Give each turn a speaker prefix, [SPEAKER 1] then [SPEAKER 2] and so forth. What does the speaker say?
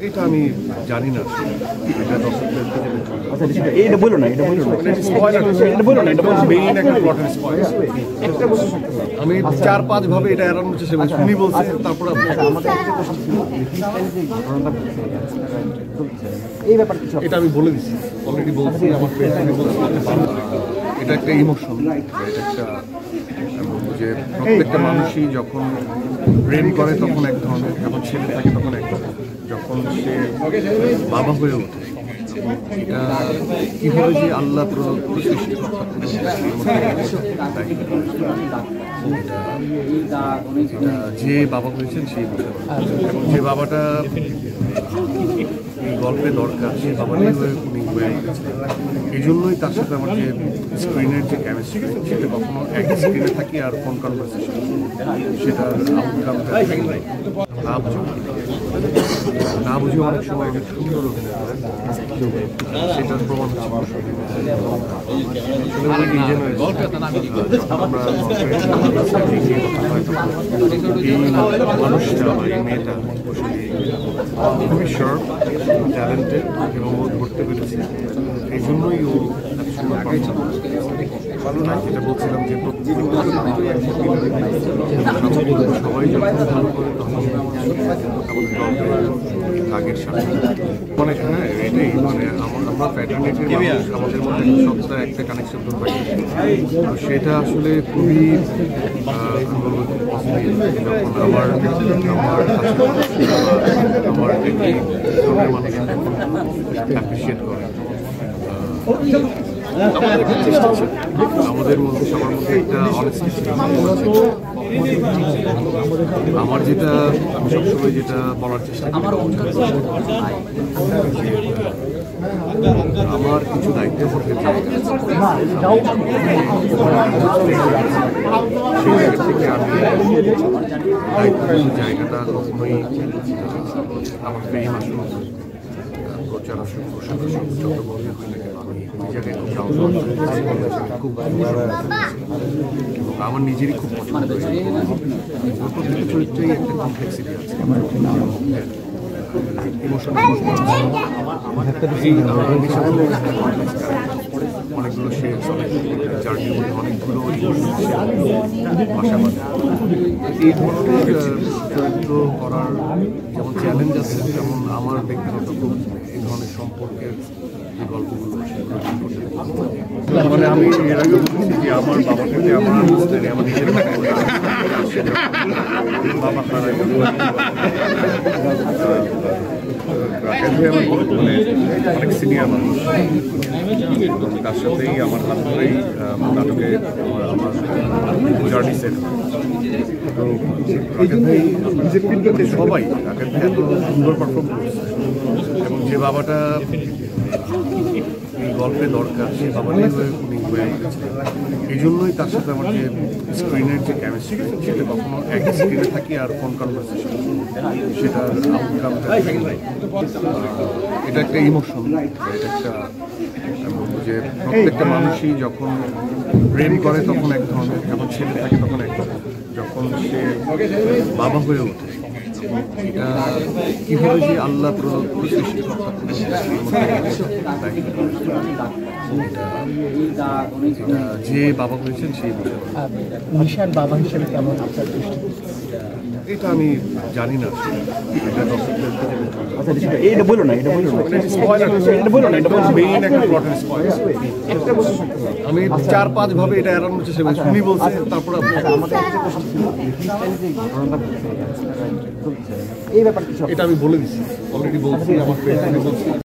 [SPEAKER 1] এটা আমি জানি না, এটা
[SPEAKER 2] এটা বলো না, এটা বলো না, এটা বলো না, এটা বলো
[SPEAKER 1] মেইন একটা প্লটের স্পয়লার। আমি 4-5 ভাবে এটা এড়ানোর চেষ্টা করেছি, উনি বলছে, তারপর
[SPEAKER 2] এই ব্যাপারটা
[SPEAKER 1] এটা আমি বলে দিচ্ছি, অলরেডি বলছি, আমার ফ্রেন্ডকে বলছি। এটা একটা ইমোশন, এটা একটা যে প্রত্যেকটা মানুষই যখন প্রেম করে তখন এক ধরনের, যখন ছেলে থাকে তখন এক ধরনের, যখন সে বাবা হয়ে ওঠে এটা কীভাবে যে আল্লাহ প্রদত্ত যে বাবা হয়েছেন সেই বুঝতে পারেন, এবং যে বাবাটা এই গল্পে দরকার সেই বাবাটাই উনি হয়ে গেছেন। এই জন্যই তার সাথে আমার যে স্ক্রিনের যে কেমিস্ট্রি সেটা কখনো এক স্ক্রিনে থাকি আর ফোন কনভারসেশন সেটার আউটকামটা না বুঝে অনেক সময় অনেক সুন্দর অভিনয় করেন, সেটার প্রমাণ হচ্ছে এই মানুষটা বা এই মেয়েটা খুবই শার্প, ট্যালেন্টেড এবং ও ধরতে পেরেছে। এই জন্যই ও যেটা বলছিলাম যে সবাই যখন ভালো করে তখন আগের সাথে মানে হ্যাঁ এটাই মানে আমরা প্যাটার্নেটের মানুষ, আমাদের মধ্যে সবটা একটা কানেকশন তো পাই। তো সেটা আসলে খুবই যখন আমার মানুষ অ্যাপ্রিসিয়েট করে। আমাদের মধ্যে সবার মধ্যে একটা অনেস্টি ছিল। আমার যেটা আমি সবসময় যেটা বলার চেষ্টা করি, আমার কিছু দায়িত্ব করতে চাই, সেই জায়গা থেকে আমি দায়িত্বপূর্ণ জায়গাটা কখনোই আমার প্রেম আসুন প্রচার আসুন প্রসাদ আসুন যত বলে হই না কেন আমি ওই জায়গায় খুব এবং আমার নিজেরই খুব পছন্দ হয়েছে। প্রত্যেকটা চরিত্রেই একটা কমপ্লেক্সিটি আছে, অনেকগুলো শেয়ার জার্নির মধ্যে অনেকগুলো ভাষা এই ধরনের চরিত্র করার যেমন চ্যালেঞ্জ আছে, যেমন আমার ব্যক্তিগত খুব এই ধরনের সম্পর্কের যে গল্পগুলো মানে আমি এর আগে বলছি যে আমার বাবা থেকে আমার নিজের বাবা হারাই অনেক সিনিয়র মানুষ, তার সাথেই আমার হাত ধরেই নাটকে আমার জার্নি সেট। তো রাকেশ ভাই সবাই রাকেশ ভাই এত সুন্দর পারফর্ম করছে, এবং যে বাবাটা এই গল্পে দরকার সেই বাবাটাই উনি হয়ে গেছেন। এই জন্যই তার সাথে আমার যে স্ক্রিনের যে কেমিস্ট্রি সেটা কখনো এক স্ক্রিনে থাকি আর ফোন কনভারসেশন সেটার আউটকামটা এটা একটা ইমোশন, এটা একটা যে প্রত্যেকটা মানুষই যখন প্রেম করে তখন এক ধরনের, যখন ছেলে থাকে তখন এক ধরনের, যখন সে বাবা হয়ে ওঠে এটা কীভাবে যে আল্লাহ প্রদত্ত সৃষ্টিকর্তা যে বাবা হয়েছেন সেই
[SPEAKER 2] নিশান বাবা হিসেবে কেমন আপনার দৃষ্টি?
[SPEAKER 1] এটা আমি জানি না, এটা
[SPEAKER 2] এটা বলো না, এটা বলো না, এটা বলো না, এটা বলো
[SPEAKER 1] মেইন একটা প্লটের স্পয়লার। আমি 4-5 ভাবে এটা এড়ানোর চেষ্টা করেছি, উনি বলছে, তারপর
[SPEAKER 2] এই ব্যাপারটা
[SPEAKER 1] এটা আমি বলে দিচ্ছি, অলরেডি বলছি, আমার ফ্রেন্ডকে বলছি।